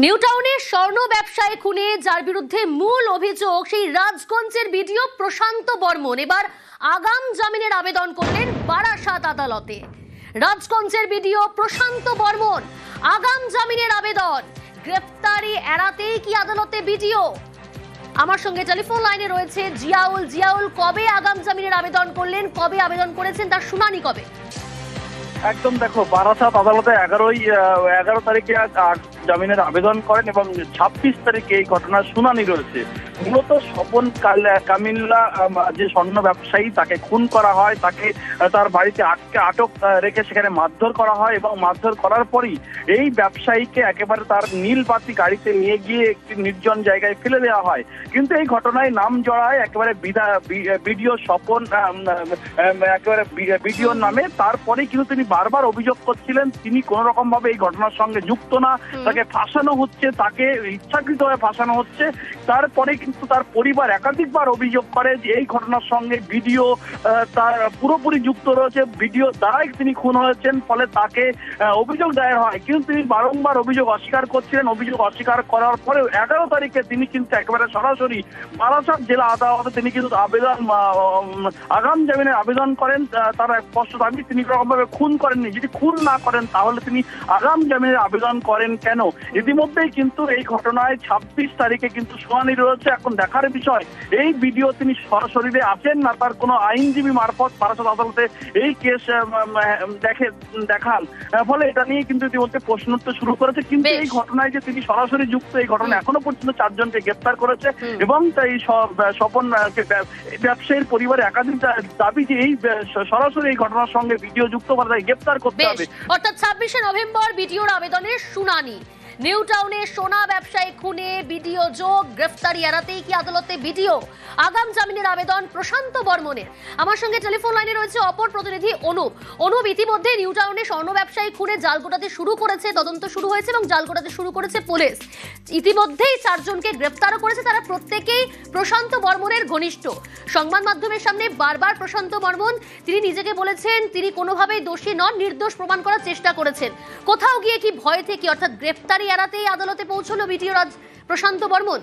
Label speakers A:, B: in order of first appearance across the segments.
A: New টাউনের স্বর্ণ ব্যবসায়ী খুনে যার বিরুদ্ধে মূল অভিযোগ সেই রাজগঞ্জের বিডিও প্রশান্ত বর্মন এবার আগাম জামিনের আবেদন করলেন বারাসাত আদালতে। রাজগঞ্জের বিডিও প্রশান্ত বর্মন আগাম জামিনের আবেদন, গ্রেফতারি এড়াতেই কি আদালতে বিডিও? আমার সঙ্গে টেলিফোন লাইনে রয়েছে জিয়াউল। জিয়াউল, কবে আগাম জামিনের আবেদন করলেন, কবে আবেদন করেছেন, তার শুনানি কবে?
B: একদম দেখো, বারাসাত আদালতে 11 তারিখে জামিনের আবেদন করেন এবং 26 তারিখে এই ঘটনার শুনানি রয়েছে। মূলত স্বপন কামিল্লা যে স্বর্ণ ব্যবসায়ী, তাকে খুন করা হয়, তাকে তার বাড়িতে আটক রেখে সেখানে মারধর করা হয় এবং মারধর করার পরই এই ব্যবসায়ীকে একেবারে তার নীলবাতি গাড়িতে নিয়ে গিয়ে একটি নির্জন জায়গায় ফেলে দেওয়া হয়। কিন্তু এই ঘটনায় নাম জড়ায় একেবারে বিডিও স্বপন, একেবারে বিডিওর নামে। তারপরে কিন্তু তিনি বারবার অভিযোগ করছিলেন তিনি কোন রকম ভাবে এই ঘটনার সঙ্গে যুক্ত না, তাকে ফাঁসানো হচ্ছে, তাকে ইচ্ছাকৃতভাবে ফাঁসানো হচ্ছে। তারপরে কিন্তু তার পরিবার একাধিকবার অভিযোগ করে যে এই ঘটনার সঙ্গে ভিডিও তার পুরোপুরি যুক্ত রয়েছে, ভিডিও দ্বারাই তিনি খুন হয়েছেন, ফলে তাকে অভিযোগ দায়ের হয়। কিন্তু তিনি বারংবার অভিযোগ অস্বীকার করছিলেন। অভিযোগ অস্বীকার করার পরে 11 তারিখে তিনি কিন্তু একেবারে সরাসরি বারাসাত জেলা আদালতে তিনি কিন্তু আগাম জামিনের আবেদন করেন। তার স্পষ্ট দাবি তিনি রকমভাবে খুন করেননি। যদি খুন না করেন তাহলে তিনি আগাম জামিনের আবেদন করেন কেন? ইতিমধ্যেই কিন্তু এই ঘটনায় 26 তারিখে কিন্তু শুনানি রয়েছে। এখন দেখার বিষয় এই ভিডিও তিনি সরাসরি আছেন না তার কোনো আইনজীবী মারফত বারাসাত আদালতে এই কেস দেখান। ফলে এটা নিয়ে কিন্তু ইতিমধ্যে প্রশ্ন উঠতে শুরু করেছে। কিন্তু এই ঘটনায় যে তিনি সরাসরি যুক্ত, এই ঘটনা এখনো পর্যন্ত 4 জনকে গ্রেফতার করেছে এবং তাই স্বপন ব্যবসায়ীর পরিবারে একাধিক দাবি যে এই সরাসরি এই ঘটনার সঙ্গে ভিডিও যুক্ত করা তাই গ্রেফতার করতে হবে।
A: অর্থাৎ 26শে নভেম্বর ভিডিওর আবেদনের শুনানি। নিউ টাউনে সোনা ব্যবসায়ী খুনে ভিডিও যোগ, গ্রেফতারি এড়াতেই কি আদালতে ভিডিও? আগাম জামিনের আবেদন প্রশান্ত বর্মনের। আমার সঙ্গে টেলিফোন লাইনে রয়েছে অপর প্রতিনিধি অনুপ। অনুপ, ইতিমধ্যে নিউ টাউনে স্বর্ণ ব্যবসায়ী খুনে জাল গোটাতে শুরু করেছে, তদন্ত শুরু হয়েছে এবং জাল গোটাতে শুরু করেছে পুলিশ। ইতিমধ্যেই 4 জনকে গ্রেফতারও করেছে, তারা প্রত্যেকেই প্রশান্ত বর্মনের ঘনিষ্ঠ। সংবাদ মাধ্যমের সামনে বারবার প্রশান্ত বর্মন তিনি নিজেকে বলেছেন তিনি কোনোভাবেই দোষী নন, নির্দোষ প্রমাণ করার চেষ্টা করেছেন। কোথাও গিয়ে কি ভয় থেকে, অর্থাৎ গ্রেফতারি এড়াতেই আদালতে পৌঁছলো ভিডিও প্রশান্ত বর্মন?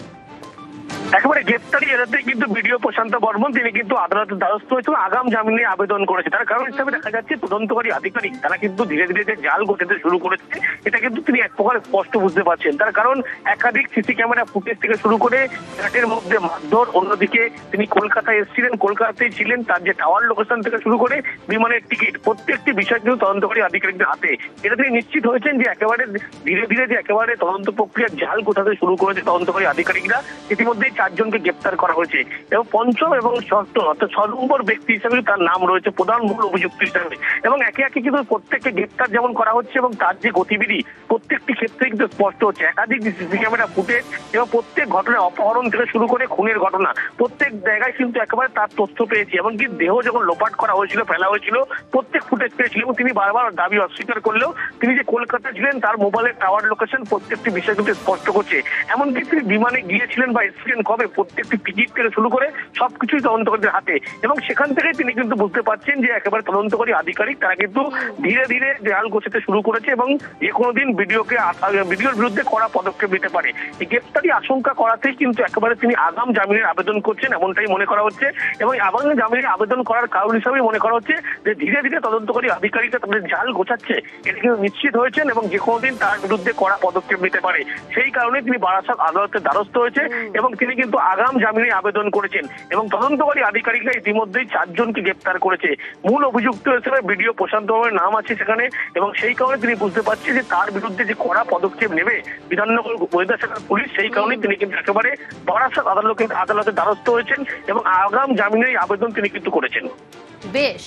C: একেবারে গ্রেপ্তারি এড়াতে কিন্তু ভিডিও প্রশান্ত বর্মন তিনি কিন্তু আদালতের দ্বারস্থ হয়েছিল, আগাম জামিনের আবেদন করেছে। তার কারণ হিসাবে দেখা যাচ্ছে তদন্তকারী আধিকারিক তারা কিন্তু ধীরে ধীরে যে জাল গোটাতে শুরু করেছে এটা কিন্তু তিনি এক প্রকার স্পষ্ট বুঝতে পারছেন। তার কারণ একাধিক সিসি ক্যামেরা ফুটেজ থেকে শুরু করে ফ্ল্যাটের মধ্যে মারধর, অন্যদিকে তিনি কলকাতায় এসেছিলেন, কলকাতায় ছিলেন, তার যে টাওয়ার লোকেশন থেকে শুরু করে বিমানের টিকিট, প্রত্যেকটি বিষয় কিন্তু তদন্তকারী আধিকারিকদের হাতে। এটা তিনি নিশ্চিত হয়েছেন যে একেবারে ধীরে ধীরে যে একেবারে তদন্ত প্রক্রিয়া জাল গোটাতে শুরু করেছে তদন্তকারী আধিকারিকরা। ইতিমধ্যে 4 জনকে গ্রেপ্তার করা হয়েছে এবং পঞ্চম এবং ষষ্ঠ অর্থাৎ 6 নম্বর ব্যক্তি হিসেবে তার নাম রয়েছে প্রধান মূল অভিযুক্ত হিসেবে। এবং একে একে কিন্তু প্রত্যেককে গ্রেপ্তার যেমন করা হচ্ছে এবং তার যে গতিবিধি প্রত্যেকটি ক্ষেত্রে কিন্তু স্পষ্ট হচ্ছে। একাধিক সিসি ক্যামেরা ফুটেজ এবং প্রত্যেক ঘটনায় অপহরণ থেকে শুরু করে খুনের ঘটনা প্রত্যেক জায়গায় কিন্তু একেবারে তার তথ্য পেয়েছে। এমনকি দেহ যখন লোপাট করা হয়েছিল, ফেলা হয়েছিল, প্রত্যেক ফুটেজ পেয়েছিল এবং তিনি বারবার দাবি অস্বীকার করলেও তিনি যে কলকাতা ছিলেন তার মোবাইলের টাওয়ার লোকেশন প্রত্যেকটি বিষয় কিন্তু স্পষ্ট করছে। এমনকি তিনি বিমানে গিয়েছিলেন বা এসেছিলেন কবে প্রত্যেকটি টিকিট থেকে শুরু করে সবকিছুই তদন্তকারীদের হাতে। এবং সেখান থেকে তিনি কিন্তু বুঝতে পারছেন যে একেবারে তদন্তকারী আধিকারিক তারা কিন্তু ধীরে ধীরে জাল গোছাতে শুরু করেছে এবং যে কোনো দিন ভিডিওর বিরুদ্ধে কড়া পদক্ষেপ নিতে পারে। এই গ্রেপ্তারি আশঙ্কা করাতেই কিন্তু একেবারে তিনি আগাম জামিনের আবেদন করছেন এমনটাই মনে করা হচ্ছে। এবং আগাম জামিনের আবেদন করার কারণ হিসাবে মনে করা হচ্ছে যে ধীরে ধীরে তদন্তকারী আধিকারিকরা তাদের জাল গোছাচ্ছে এটা কিন্তু নিশ্চিত হয়েছেন এবং যে কোনো দিন তার বিরুদ্ধে কড়া পদক্ষেপ নিতে পারে। সেই কারণে তিনি বারাসাত আদালতের দ্বারস্থ হয়েছে এবং তিনি কিন্তু আগাম জামিনের আবেদন করেছেন এবং তদন্তকারী আধিকারিকরা ইতিমধ্যেই 4 জনকে গ্রেপ্তার করেছে। মূল অভিযুক্ত হিসেবে ভিডিও প্রশান্ত বর্মনের নাম আছে সেখানে এবং সেই কারণে তিনি বুঝতে পারছেন যে তার বিরুদ্ধে যে কড়া পদক্ষেপ নেবে বিধাননগর গোয়েন্দা শাখার পুলিশ, সেই কারণে তিনি কিন্তু একেবারে বারাসাত আদালতের দ্বারস্থ হয়েছেন এবং আগাম জামিনের আবেদন তিনি কিন্তু করেছেন।
A: বেশ,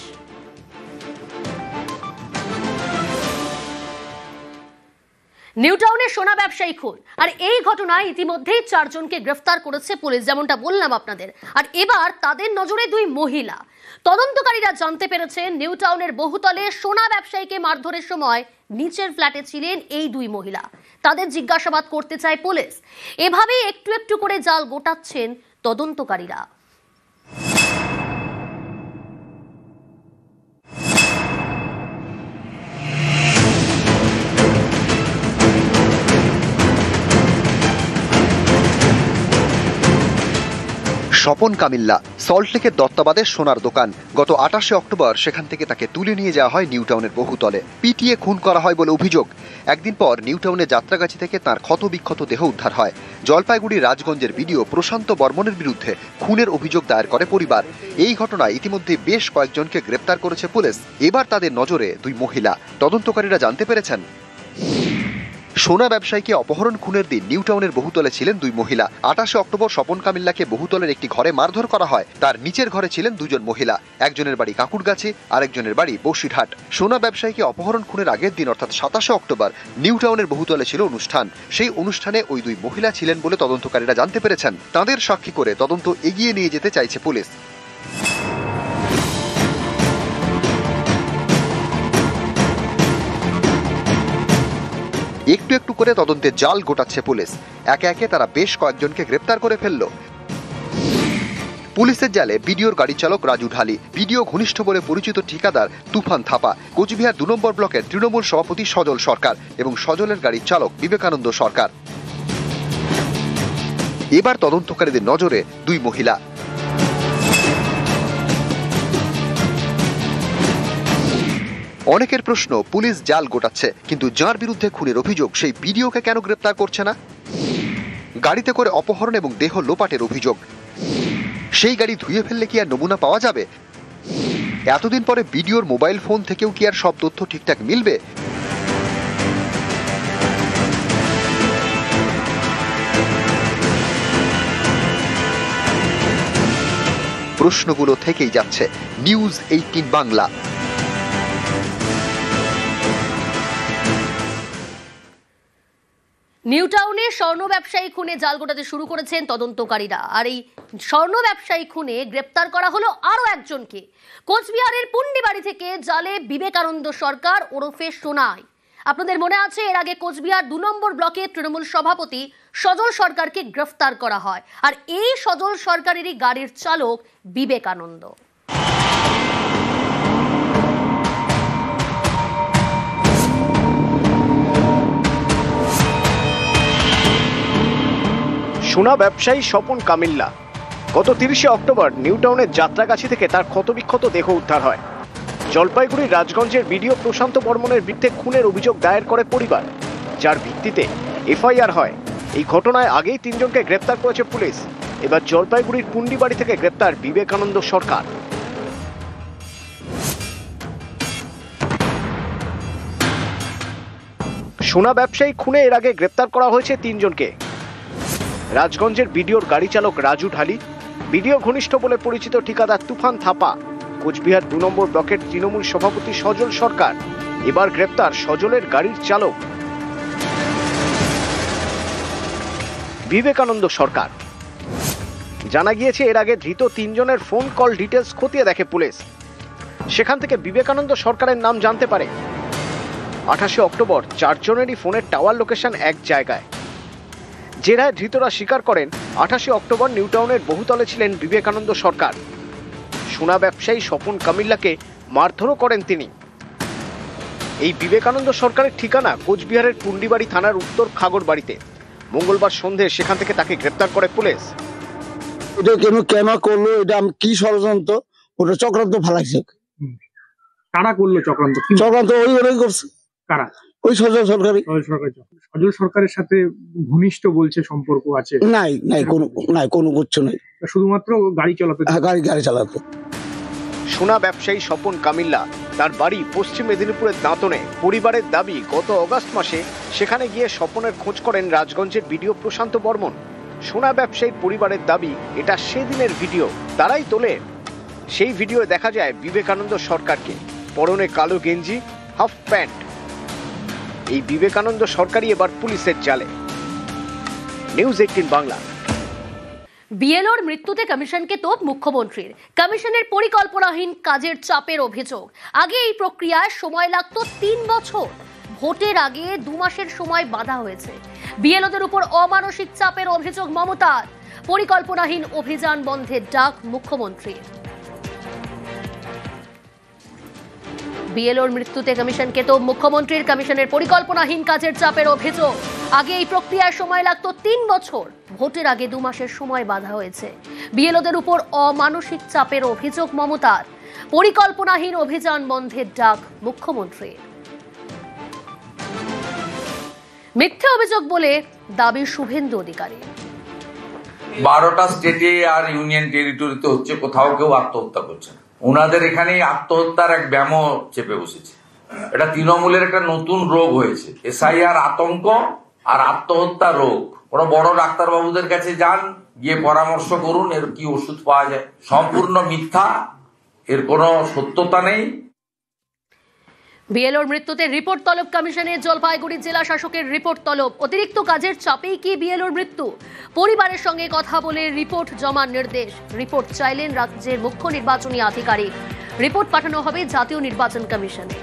A: নিউ টাউনের সোনা ব্যবসায়ী খুন আর এই ঘটনায় ইতিমধ্যেই 4 জনকে গ্রেফতার করেছে পুলিশ, যেমনটা বললাম আপনাদের। আর এবার তাদের নজরে 2 মহিলা। তদন্তকারীরা জানতে পেরেছেন নিউ টাউনের বহুতলে সোনা ব্যবসায়ীকে মারধরের সময় নিচের ফ্ল্যাটে ছিলেন এই 2 মহিলা। তাদের জিজ্ঞাসাবাদ করতে চায় পুলিশ। এভাবেই একটু একটু করে জাল গোটাচ্ছেন তদন্তকারীরা।
D: স্বপন কামিল্লা সল্টলেকের দত্তাবাদের সোনার দোকান। গত 28শে অক্টোবর সেখান থেকে তাকে তুলে নিয়ে যাওয়া হয় নিউ টাউনের বহুতলে, পিটিয়ে খুন করা হয় বলে অভিযোগ। একদিন পর নিউ টাউনের যাত্রাগাছি থেকে তার ক্ষতবিক্ষত দেহ উদ্ধার হয়। জলপাইগুড়ি রাজগঞ্জের বিডিও প্রশান্ত বর্মনের বিরুদ্ধে খুনের অভিযোগ দায়ের করে পরিবার। এই ঘটনায় ইতিমধ্যে বেশ কয়েকজনকে গ্রেপ্তার করেছে পুলিশ। এবার তাদের নজরে দুই মহিলা। তদন্তকারীরা জানতে পেরেছেন সোনা ব্যবসায়ীকে অপহরণ খুনের দিন নিউ টাউনের বহুতলে ছিলেন দুই মহিলা। 28শে অক্টোবর স্বপন কামিল্লাকে বহুতলের একটি ঘরে মারধর করা হয়। তার নিচের ঘরে ছিলেন দুজন মহিলা, একজনের বাড়ি কাকুরগাছি, আরেকজনের বাড়ি বসিরহাট। সোনা ব্যবসায়ীকে অপহরণ খুনের আগের দিন অর্থাৎ 27শে অক্টোবর নিউ টাউনের বহুতলে ছিল অনুষ্ঠান। সেই অনুষ্ঠানে ওই দুই মহিলা ছিলেন বলে তদন্তকারীরা জানতে পেরেছেন। তাদের সাক্ষী করে তদন্ত এগিয়ে নিয়ে যেতে চাইছে পুলিশ। একটু একটু করে তদন্তের জাল গোটাচ্ছে পুলিশ। একে একে তারা বেশ কয়েকজনকে গ্রেপ্তার করে ফেলল। পুলিশের জালে বিডিওর গাড়ি চালক রাজু ঢালি, বিডিও ঘনিষ্ঠ বলে পরিচিত ঠিকাদার তুফান থাপা, কোচবিহার 2 নম্বর ব্লকের তৃণমূল সভাপতি সজল সরকার এবং সজলের গাড়ির চালক বিবেকানন্দ সরকার। এবার তদন্তকারীদের নজরে দুই মহিলা। অনেকের প্রশ্ন, পুলিশ জাল গোটাচ্ছে, কিন্তু যার বিরুদ্ধে খুনের অভিযোগ সেই বিডিওকে কেন গ্রেপ্তার করছে না? গাড়িতে করে অপহরণ এবং দেহ লোপাটের অভিযোগ, সেই গাড়ি ধুয়ে ফেললে কি আর নমুনা পাওয়া যাবে? এতদিন পরে বিডিওর মোবাইল ফোন থেকেও কি আর সব তথ্য ঠিকঠাক মিলবে? প্রশ্নগুলো থেকেই যাচ্ছে। নিউজ 18 বাংলা।
A: নিউ টাউনে স্বর্ণ ব্যবসায়ী খুনে জাল গোটাতে শুরু করেছেন তদন্তকারীরা। আর এই স্বর্ণ ব্যবসায়ী খুনে গ্রেপ্তার করা হলো আরো একজনকে। কোচবিহারের পুন্ডিবাড়ি থেকে জালে বিবেকানন্দ সরকার ওরফে সোনাই। আপনাদের মনে আছে, এর আগে কোচবিহার 2 নম্বর ব্লকের তৃণমূল সভাপতি সজল সরকারকে গ্রেফতার করা হয়। আর এই সজল সরকারেরই গাড়ির চালক বিবেকানন্দ।
E: সোনা ব্যবসায়ী স্বপন কামিল্লা গত 30শে অক্টোবর নিউ টাউনের যাত্রাগাছি থেকে তার ক্ষতবিক্ষত দেহ উদ্ধার হয়। জলপাইগুড়ির রাজগঞ্জের বিডিও প্রশান্ত বর্মনের বিরুদ্ধে খুনের অভিযোগ দায়ের করে পরিবার, যার ভিত্তিতে এফআইআর হয়। এই ঘটনায় আগেই 3 জনকে গ্রেপ্তার করেছে পুলিশ। এবার জলপাইগুড়ির পুন্ডিবাড়ি থেকে গ্রেপ্তার বিবেকানন্দ সরকার। সোনা ব্যবসায়ী খুনে এর আগে গ্রেপ্তার করা হয়েছে 3 জনকে। রাজগঞ্জের বিডিওর গাড়ি চালক রাজু ঢালি, বিডিও ঘনিষ্ঠ বলে পরিচিত ঠিকাদার তুফান থাপা, কোচবিহার 2 নম্বর ব্লকের তৃণমূল সভাপতি সজল সরকার। এবার গ্রেপ্তার সজলের গাড়ির চালক বিবেকানন্দ সরকার। জানা গিয়েছে, এর আগে ধৃত 3 জনের ফোন কল ডিটেলস খতিয়ে দেখে পুলিশ। সেখান থেকে বিবেকানন্দ সরকারের নাম জানতে পারে। 28শে অক্টোবর 4 জনেরই ফোনের টাওয়ার লোকেশন এক জায়গায়। জেরায় ধৃতরা স্বীকার করেন 28শে অক্টোবর নিউ টাউনের বহুতলে ছিলেন বিবেকানন্দ সরকার। সোনা ব্যবসায়ী স্বপন কামিল্লাকে মারধরও করেন তিনি। এই বিবেকানন্দ সরকারের ঠিকানা কোচবিহারের পুন্ডিবাড়ি থানার উত্তর খাগড়বাড়িতে। মঙ্গলবার সন্ধে সেখান থেকে তাকে গ্রেপ্তার করে পুলিশ।
F: এটা কেন করলো, এটা কি ষড়যন্ত্র, ওটা চক্রান্ত ফেলাইছে।
G: কারা করলো চক্রান্ত?
F: চক্রান্ত ওই করছে।
G: কারা?
F: ওই সজল সরকারি।
G: সজল সরকারের সাথে ঘনিষ্ঠ বলছে সম্পর্ক আছে?
F: নাই কোনো কিছু নাই,
G: শুধুমাত্র গাড়ি চালাতে।
F: গাড়ি চালাতে।
E: সোনা ব্যবসায়ী স্বপন কামিল্লা তার বাড়ি পশ্চিম মেদিনীপুরের দাঁতনে। পরিবারের দাবি, গত অগাস্ট মাসে সেখানে গিয়ে স্বপনের খোঁজ করেন রাজগঞ্জের বিডিও প্রশান্ত বর্মন। সোনা ব্যবসায়ীর পরিবারের দাবি, এটা সেদিনের ভিডিও, তারাই তোলে। সেই ভিডিও দেখা যায় বিবেকানন্দ সরকারকে, পরনে কালো গেঞ্জি, হাফ প্যান্ট। এই বিবেকানন্দ সরকারই এবার পুলিশের জালে। নিউজ 18 বাংলা।
A: বিএলওর মৃত্যুতে কমিশনকে তোপ মুখ্যমন্ত্রীর। কমিশনের পরিকল্পনাহীন কাজের চাপের অভিযোগ। আগে এই প্রক্রিয়ায় সময় লাগতো 3 বছর। ভোটের আগে 2 মাসের সময় বাঁধা হয়েছে। বিএলওদের উপর অমানসিক চাপের অভিযোগ মমতার। পরিকল্পনাহীন অভিযান বন্ধের ডাক মুখ্যমন্ত্রীর। বিএলওর মৃত্যুতে কমিশনকে তোপ মুখ্যমন্ত্রীর। কমিশনের পরিকল্পনাহীন কাজের চাপের অভিযোগ। আগে এই প্রক্রিয়ায় সময় লাগতো 3 বছর, ভোটের আগে 2 মাসের সময় বাঁধা হয়েছে। বিএলওদের উপর অমানসিক চাপের অভিযোগ মমতার। পরিকল্পনাহীন অভিযান বন্ধের ডাক মুখ্যমন্ত্রীর। মিথ্যে অভিযোগ বলে দাবি শুভেন্দু অধিকারী।
H: 12টা স্টেটে আর ইউনিয়ন টেরিটরিতে হচ্ছে, কোথাও কেউ আত্মহত্যা করছে না। ওনাদের এখানে আত্মহত্যার এক ব্যায়াম চেপে বসেছে। এটা তৃণমূলের একটা নতুন রোগ হয়েছে, এসআইআর আতঙ্ক আর আত্মহত্যা রোগ। ওরা বড় ডাক্তারবাবুদের কাছে যান, গিয়ে পরামর্শ করুন এর কি ওষুধ পাওয়া যায়। সম্পূর্ণ মিথ্যা, এর কোনো সত্যতা নেই।
A: বিএলওর মৃত্যুতে রিপোর্ট তলব কমিশনের। জলপাইগুড়ি জেলা শাসকের রিপোর্ট তলব। অতিরিক্ত কাজের চাপেই কি বিএলওর মৃত্যু? পরিবারের সঙ্গে কথা বলে রিপোর্ট জমার নির্দেশ। রিপোর্ট চাইলেন রাজ্যের মুখ্য নির্বাচনী আধিকারিক। রিপোর্ট পাঠানো হবে জাতীয় নির্বাচন কমিশনে।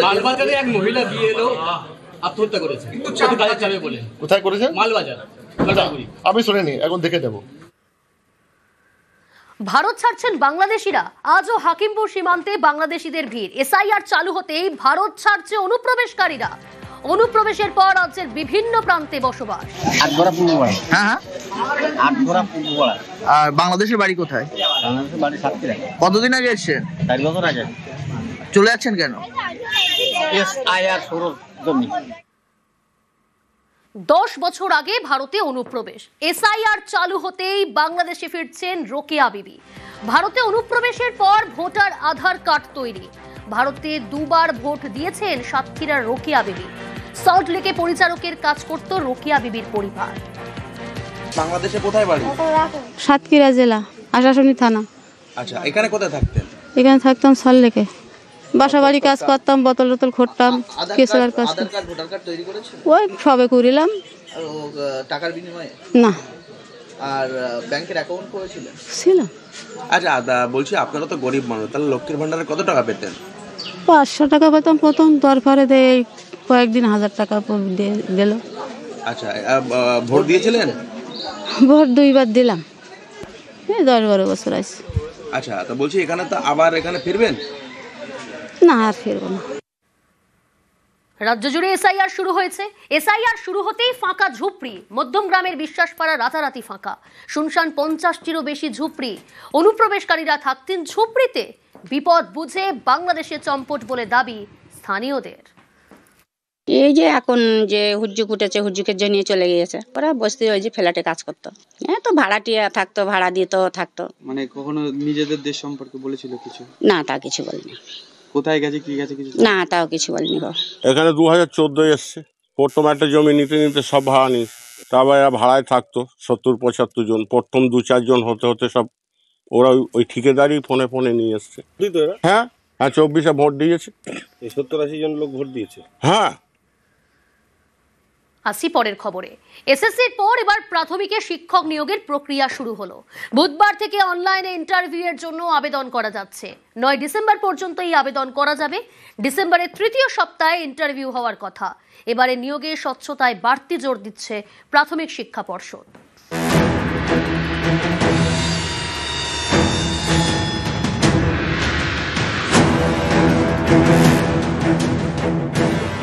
I: মালবাজারে এক মহিলা বিএলও আত্মহত্যা করেছে কাজের চাপে বলে।
J: কোথায় করেছে?
I: মালবাজার।
J: আমি শুনিনি, এখন দেখে দেবো।
A: ভারত ছাড়ছেন বাংলাদেশিরা। আজও হাকিমপুর সীমান্তে বাংলাদেশিদের ভিড়। এসআইআর চালু হতেই ভারত ছাড়ছে অনুপ্রবেশকারীরা। অনুপ্রবেশের পর রাজ্যের বিভিন্ন প্রান্তে বসবাস।
K: হ্যাঁ, আর বাংলাদেশের বাড়ি কোথায়? কতদিন আগে এসেছেন?
L: 4 বছর আগে।
K: চলে যাচ্ছেন কেন?
L: এসআইআর শুরুর জন্য।
A: 10 বছর আগে ভারতে অনুপ্রবেশ। এসআইআর চালু হতেই বাংলাদেশে ফিরছেন রোকেয়া বিবি। ভারতে অনুপ্রবেশের পর ভোটার আধার কার্ড তৈরি। ভারতে 2 বার ভোট দিয়েছেন সাতক্ষীরার রোকেয়া বিবি। সল্টলেকে পরিচারকের কাজ করত রোকেয়া বিবির পরিবার।
M: বাংলাদেশে কোথায় বাড়ি?
N: সাতক্ষীরা জেলা, আশাশুনি থানা।
M: আচ্ছা, এখানে কোথায় থাকতেন?
N: এখানে থাকতাম সল্টলেকে। বাসা বাড়ি কাজ করতাম, বোতল টোতল ঘুরতাম, কেসার কাজ।
K: ভোটার কার্ড তৈরি করেছেন?
N: ওই সবে করিলাম।
K: টাকার বিনিময়ে
N: না।
K: আর ব্যাংকের অ্যাকাউন্ট করেছিলেন?
N: ছিল।
M: আচ্ছা, বলছি আপনারা তো গরিব মানুষ, তাহলে লক্ষ্মীর ভান্ডারে কত টাকা পেতেন?
N: 500 টাকা পেতাম প্রথম, দরকারে দেয় কয়েকদিন 1000 টাকা দিল।
M: আচ্ছা, ভোট দিয়েছিলেন?
N: ভোট 2 বার দিলাম, এই 10-12 বছর আছে।
M: আচ্ছা, তো বলছি এখানে তো আবার এখানে ফিরবেন?
N: না, আর ফিরবো না।
A: রাজ্য জুড়ে এসআইআর শুরু হয়েছে। এসআইআর শুরু হতেই ফাঁকা ঝুপড়ি। মধ্যমগ্রামের বিশ্বাসপাড়া রাতারাতি ফাঁকা। শুনশান 50টিরও বেশি ঝুপড়ি। অনুপ্রবেশকারীরা থাকতেন ঝুপড়িতে। বিপদ বুঝে বাংলাদেশে চম্পট বলে দাবি স্থানীয়দের।
O: এই যে এখন যে হুজ্জুক উঠেছে, হুজ্জুকের জন্য চলে গিয়েছে। ওরা বসতে ওই যে ফ্ল্যাটে কাজ করতো, তো ভাড়াটিয়া থাকতো, ভাড়া দিত থাকতো।
P: মানে কখনো নিজেদের দেশ সম্পর্কে বলেছিল কিছু?
O: না, তা কিছু বলেনি।
P: কোথায় গেছে, কি গেছে কিছু?
O: না, তাও কিছু বলেনি।
Q: এখানে 2014 এসছে, প্রথম একটা জমি নিতে নিতে সব ভাড়া নিয়েছে। তারপর এরা ভাড়ায় থাকতো 70-75 জন। প্রথম 2-4 জন হতে হতে সব ওরা ওই ঠিকাদারি ফোনে ফোনে নিয়ে এসছে। হ্যাঁ, 24-এ ভোট দিয়েছে।
R: 70-80 জন লোক ভোট দিয়েছে।
Q: হ্যাঁ।
A: আসি পরের খবরে। এসএসসির পর এবার প্রাথমিকে শিক্ষক নিয়োগের প্রক্রিয়া শুরু হলো। বুধবার থেকে অনলাইনে ইন্টারভিউয়ের জন্য আবেদন করা যাচ্ছে। 9 ডিসেম্বর পর্যন্ত এই আবেদন করা যাবে। ডিসেম্বরের 3য় সপ্তাহে ইন্টারভিউ হওয়ার কথা। এবারে নিয়োগে স্বচ্ছতায় বাড়তি জোর দিচ্ছে প্রাথমিক শিক্ষা পর্ষদ।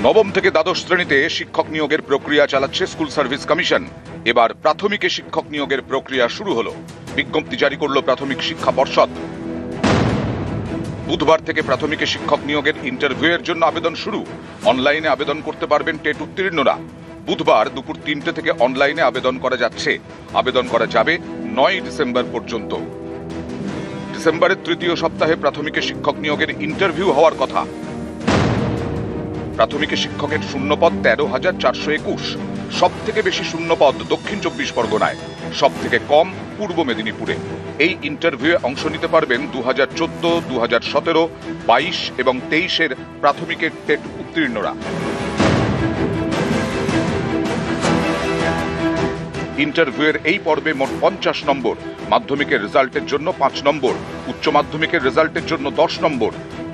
S: নবম থেকে দ্বাদশ শ্রেণীতে শিক্ষক নিয়োগের প্রক্রিয়া চালাচ্ছে স্কুল সার্ভিস কমিশন। এবার প্রাথমিকে শিক্ষক নিয়োগের প্রক্রিয়া শুরু হলো। বিজ্ঞপ্তি জারি করল প্রাথমিক শিক্ষা পর্ষদ। বুধবার থেকে প্রাথমিকে শিক্ষক নিয়োগের ইন্টারভিউয়ের জন্য আবেদন শুরু। অনলাইনে আবেদন করতে পারবেন টেট উত্তীর্ণরা। বুধবার দুপুর 3টে থেকে অনলাইনে আবেদন করা যাচ্ছে। আবেদন করা যাবে 9 ডিসেম্বর পর্যন্ত। ডিসেম্বরের 3য় সপ্তাহে প্রাথমিকে শিক্ষক নিয়োগের ইন্টারভিউ হওয়ার কথা। প্রাথমিকে শিক্ষকের শূন্যপদ 13,421। সব থেকে বেশি শূন্যপদ দক্ষিণ 24 পরগনায়, সব থেকে কম পূর্ব মেদিনীপুরে। এই ইন্টারভিউয়ে অংশ নিতে পারবেন 2014, 2017, 22 এবং 23-এর প্রাথমিকের টেট উত্তীর্ণরা। ইন্টারভিউয়ের এই পর্বে মোট 50 নম্বর, মাধ্যমিকের রেজাল্টের জন্য 5 নম্বর, উচ্চ মাধ্যমিকের রেজাল্টের জন্য 10 নম্বর,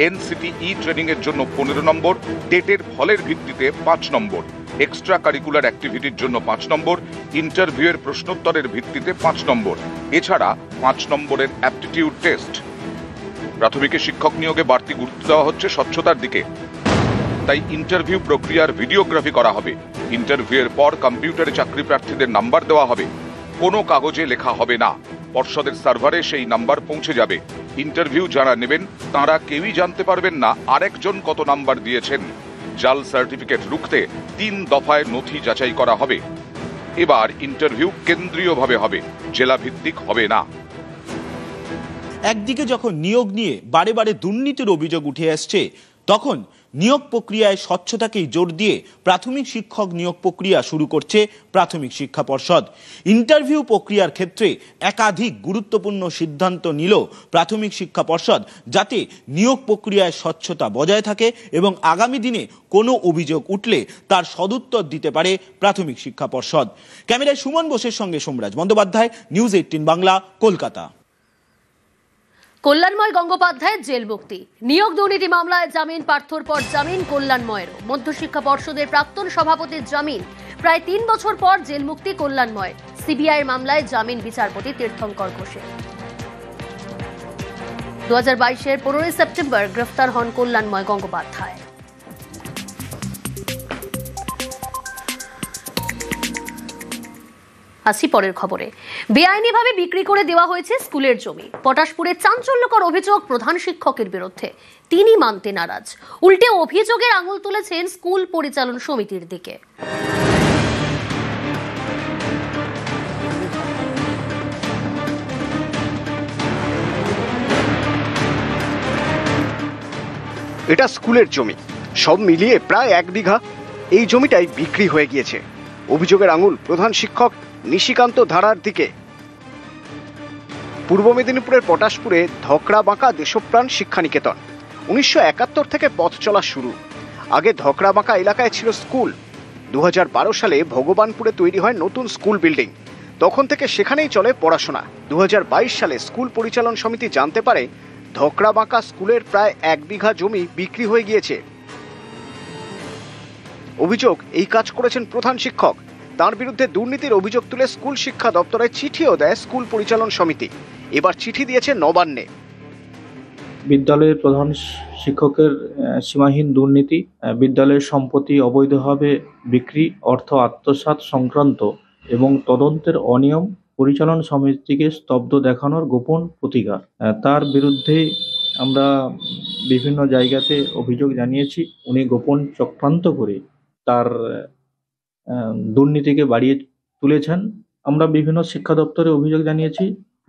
S: এনসিটিই ট্রেনিং এর জন্য 15 নম্বর, টেটের ফলের ভিত্তিতে 5 নম্বর, এক্সট্রা কারিকুলার অ্যাক্টিভিটির জন্য 5 নম্বর, ইন্টারভিউয়ের প্রশ্নোত্তরের ভিত্তিতে 5 নম্বর, এছাড়া 5 নম্বরের অ্যাপটিটিউড টেস্ট। প্রাথমিকে শিক্ষক নিয়োগে বাড়তি গুরুত্ব দেওয়া হচ্ছে স্বচ্ছতার দিকে। তাই ইন্টারভিউ প্রক্রিয়ার ভিডিওগ্রাফি করা হবে। ইন্টারভিউয়ের পর কম্পিউটারে চাকরি প্রার্থীদের নাম্বার দেওয়া হবে। কোনো কাগজে লেখা হবে না, পর্ষদের সার্ভারে সেই নাম্বার পৌঁছে যাবে। ইন্টারভিউ যারা নেবেন তারা কেউই জানতে পারবেন না আরেকজন কত নাম্বার দিয়েছেন। জাল সার্টিফিকেট রুখতে 3 দফায় নথি যাচাই করা হবে। এবার ইন্টারভিউ কেন্দ্রীয়ভাবে হবে, জেলা ভিত্তিক হবে না।
T: একদিকে যখন নিয়োগ নিয়ে বারে বারে দুর্নীতির অভিযোগ উঠে আসছে, তখন নিয়োগ প্রক্রিয়ায় স্বচ্ছতাকেই জোর দিয়ে প্রাথমিক শিক্ষক নিয়োগ প্রক্রিয়া শুরু করছে প্রাথমিক শিক্ষা পর্ষদ। ইন্টারভিউ প্রক্রিয়ার ক্ষেত্রে একাধিক গুরুত্বপূর্ণ সিদ্ধান্ত নিল প্রাথমিক শিক্ষা পর্ষদ, যাতে নিয়োগ প্রক্রিয়ায় স্বচ্ছতা বজায় থাকে এবং আগামী দিনে কোনো অভিযোগ উঠলে তার সদুত্তর দিতে পারে প্রাথমিক শিক্ষা পর্ষদ। ক্যামেরায় সুমন বোসের সঙ্গে সোমরাজ বন্দ্যোপাধ্যায়, নিউজ 18 বাংলা, কলকাতা।
A: কল্যাণময় গঙ্গোপাধ্যায়ের জেল মুক্তি। নিয়োগ দুর্নীতি মামলায় জামিন, পার্থর পর জামিন কল্যাণময়েরও। মধ্যশিক্ষা পর্ষদের প্রাক্তন সভাপতির জামিন। প্রায় 3 বছর পর জেল মুক্তি কল্যাণময়ের। সিবিআইয়ের মামলায় জামিন বিচারপতি তীর্থঙ্কর ঘোষের। 2022-এর 15 সেপ্টেম্বর গ্রেফতার হন কল্যাণময় গঙ্গোপাধ্যায়। আসি পরের খবরে। বেআইনিভাবে বিক্রি করে দেওয়া হয়েছে স্কুলের জমি। পটাশপুরে চাঞ্চল্যকর অভিযোগ প্রধান শিক্ষকের বিরুদ্ধে। তিনি মানতে নারাজ, উল্টে অভিযোগের আঙুল তুলেছেন স্কুল পরিচালন সমিতির দিকে।
E: এটা স্কুলের জমি, সব মিলিয়ে প্রায় 1 বিঘা। এই জমিটাই বিক্রি হয়ে গিয়েছে। অভিযোগের আঙুল প্রধান শিক্ষক নিশিকান্ত ধারার দিকে। পূর্ব মেদিনীপুরের পটাশপুরে ধকড়া বাঁকা দেশপ্রাণ শিক্ষানিকেতন। 1971 থেকে পথ চলা শুরু। আগে ধকড়া বাঁকা এলাকায় ছিল স্কুল। 2012 সালে ভগবানপুরে তৈরি হয় নতুন স্কুল বিল্ডিং। তখন থেকে সেখানেই চলে পড়াশোনা। 2022 সালে স্কুল পরিচালন সমিতি জানতে পারে ধকড়া বাঁকা স্কুলের প্রায় 1 বিঘা জমি বিক্রি হয়ে গিয়েছে। অভিযোগ, এই কাজ করেছেন প্রধান শিক্ষক। তার বিরুদ্ধে দুর্নীতির অভিযোগ তুলে স্কুল শিক্ষা দপ্তরে চিঠিও দেয় স্কুল পরিচালন সমিতি। এবার চিঠি দিয়েছে নবান্নে।
U: বিদ্যালয়ের প্রধান শিক্ষকের সীমাহীন দুর্নীতি, বিদ্যালয়ের সম্পত্তি অবৈধভাবে বিক্রি, অর্থ আত্মসাৎ সংক্রান্ত এবং তদন্তের অনিয়ম পরিচালন সমিতিকে স্তব্ধ দেখানোর গোপন প্রতিকার। তার বিরুদ্ধে আমরা বিভিন্ন জায়গাতে অভিযোগ জানিয়েছি। উনি গোপন চক্রান্ত করে তার দুর্নীতিকে বাড়িয়ে তুলেছেন। আমরা বিভিন্ন শিক্ষা দপ্তরে অভিযোগ জানিয়েছি।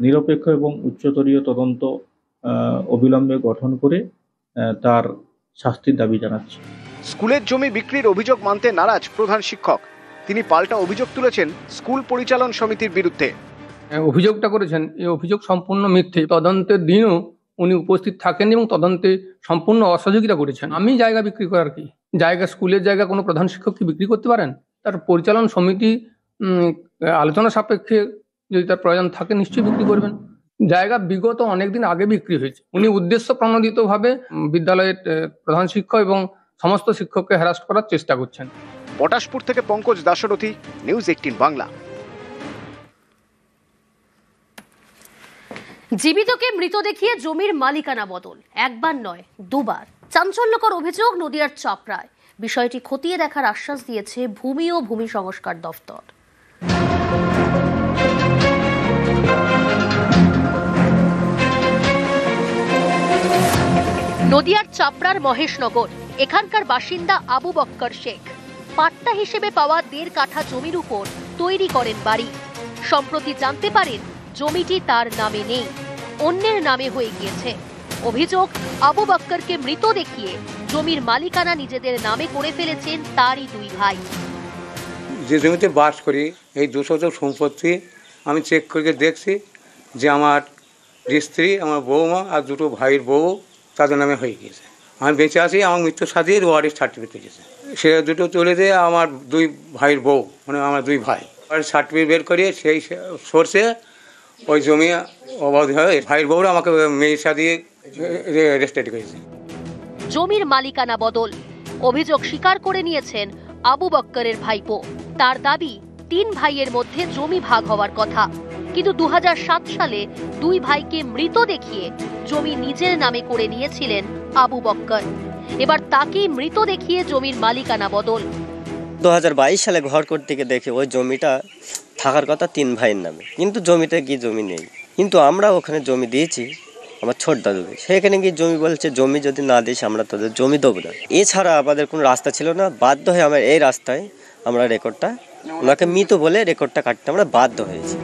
U: নিরপেক্ষ এবং উচ্চস্তরীয় তদন্ত অবিলম্বে গঠন করে তার শাস্তির দাবি জানাচ্ছি।
E: স্কুলের জমি বিক্রির অভিযোগ মানতে নারাজ প্রধান শিক্ষক। তিনি পাল্টা অভিযোগ তুলেছেন স্কুল পরিচালন সমিতির বিরুদ্ধে।
V: অভিযোগটা করেছেন, এই অভিযোগ সম্পূর্ণ মিথ্যে। তদন্তের দিনও উনি উপস্থিত থাকেন এবং তদন্তে সম্পূর্ণ অসহযোগিতা করেছেন। আমি জায়গা বিক্রি করার কি জায়গা, স্কুলের জায়গা কোনো প্রধান শিক্ষক কি বিক্রি করতে পারেন? তার পরিচালন সমিতি আলোচনা সাপেক্ষে যদি তার প্রয়োজন থাকে নিশ্চয়ই বিক্রি করবেন। জায়গা বিগত অনেকদিন আগে বিক্রি হয়েছে। উনি উদ্দেশ্য প্রণোদিতভাবে বিদ্যালয়ের প্রধান শিক্ষক এবং সমস্ত শিক্ষককে হ্যারাস করার চেষ্টা করছেন।
E: পটাশপুর থেকে পঙ্কজ দাশরথী, নিউজ 18 বাংলা।
A: জীবিতকে মৃত দেখিয়ে জমির মালিকানা বদল, একবার নয় 2 বার। চাঞ্চল্যকর অভিযোগ নদিয়ার চাপড়ায়। বিষয়টি খতিয়ে দেখার আশ্বাস দিয়েছে ভূমি ও ভূমি সংস্কার দফতর। নদিয়ার চাপড়ার মহেশনগর। এখানকার বাসিন্দা আবু বক্কর শেখ পাট্টা হিসেবে পাওয়া 1.5 কাঠা জমির উপর তৈরি করেন বাড়ি। সম্প্রতি জানতে পারেন জমিটি তার নামে নেই, অন্যের নামে হয়ে গিয়েছে। অভিযোগ, আবু বক্করকে মৃত দেখিয়ে জমির মালিকানা নিজেদের নামে করে ফেলেছেন তারই 2 ভাই।
W: যে জমিতে বাস করি এই 200 সম্পত্তি আমি চেক করে দেখছি যে আমার স্ত্রী, আমার বৌমা আর 2 ভাইয়ের বউ তাদের নামে হয়ে গিয়েছে। আমি বেঁচে আছি, আমার মৃত্যু সাথে ওয়ারিশ সার্টিফিকেট হয়েছে। সে 2 তুলে দিয়ে আমার 2 ভাইয়ের বউ, মানে আমার 2 ভাই সার্টিফিকেট বের করিয়ে সেই সোর্সে ওই জমি অবাধভাবে ভাইয়ের বউরা আমাকে মেয়েসা দিয়ে রেজিস্ট্রেট করেছে।
A: জমির মালিকানা বদল অভিযোগ স্বীকার করে নিয়েছেন আবু বক্করের ভাইপো। তার দাবি 3 ভাইয়ের মধ্যে জমি ভাগ হওয়ার কথা, কিন্তু 2007 সালে 2 ভাইকে মৃত দেখিয়ে জমি নিজের নামে করে নিয়েছিলেন আবু বক্কর। এবার তাকেই মৃত দেখিয়ে জমির মালিকানা বদল।
B: 2022 সালে ঘর করতে গিয়ে দেখে ওই জমিটা থাকার কথা 3 ভাইয়ের নামে, কিন্তু জমিতে কি জমি নেই। কিন্তু আমরা ওখানে জমি দিয়েছি আমার ছোট দাদুকে, সেখানে গিয়ে জমি বলছে জমি যদি না দিস আমরা তোদের জমি দেবো না। এছাড়া আমাদের কোনো রাস্তা ছিল না, বাধ্য হয়ে আমরা এই রাস্তায় আমরা রেকর্ডটা ওনাকে মৃত বলে রেকর্ডটা কাটতে আমরা বাধ্য হয়েছি।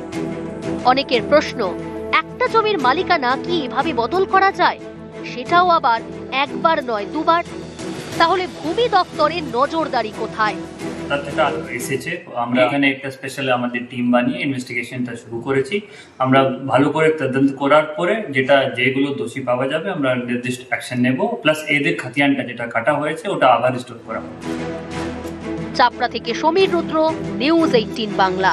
A: অনেকের প্রশ্ন, একটা জমির মালিকানা কি এভাবে বদল করা যায়, সেটাও আবার একবার নয় দুবার? তাহলে ভূমি দপ্তরের নজরদারি কোথায়?
C: এসেছে, আমরা এখানে একটা স্পেশাল আমাদের টিম বানিয়ে ইনভেস্টিগেশনটা শুরু করেছি। আমরা ভালো করে তদন্ত করার পরে যেগুলো দোষী পাওয়া যাবে আমরা নির্দিষ্ট অ্যাকশন নেব, প্লাস এদের খাতিয়ানটা যেটা কাটা হয়েছে ওটা আবার রিস্টোর করা হবে।
A: চাপড়া থেকে সমীর রুদ্র, নিউজ 18 বাংলা।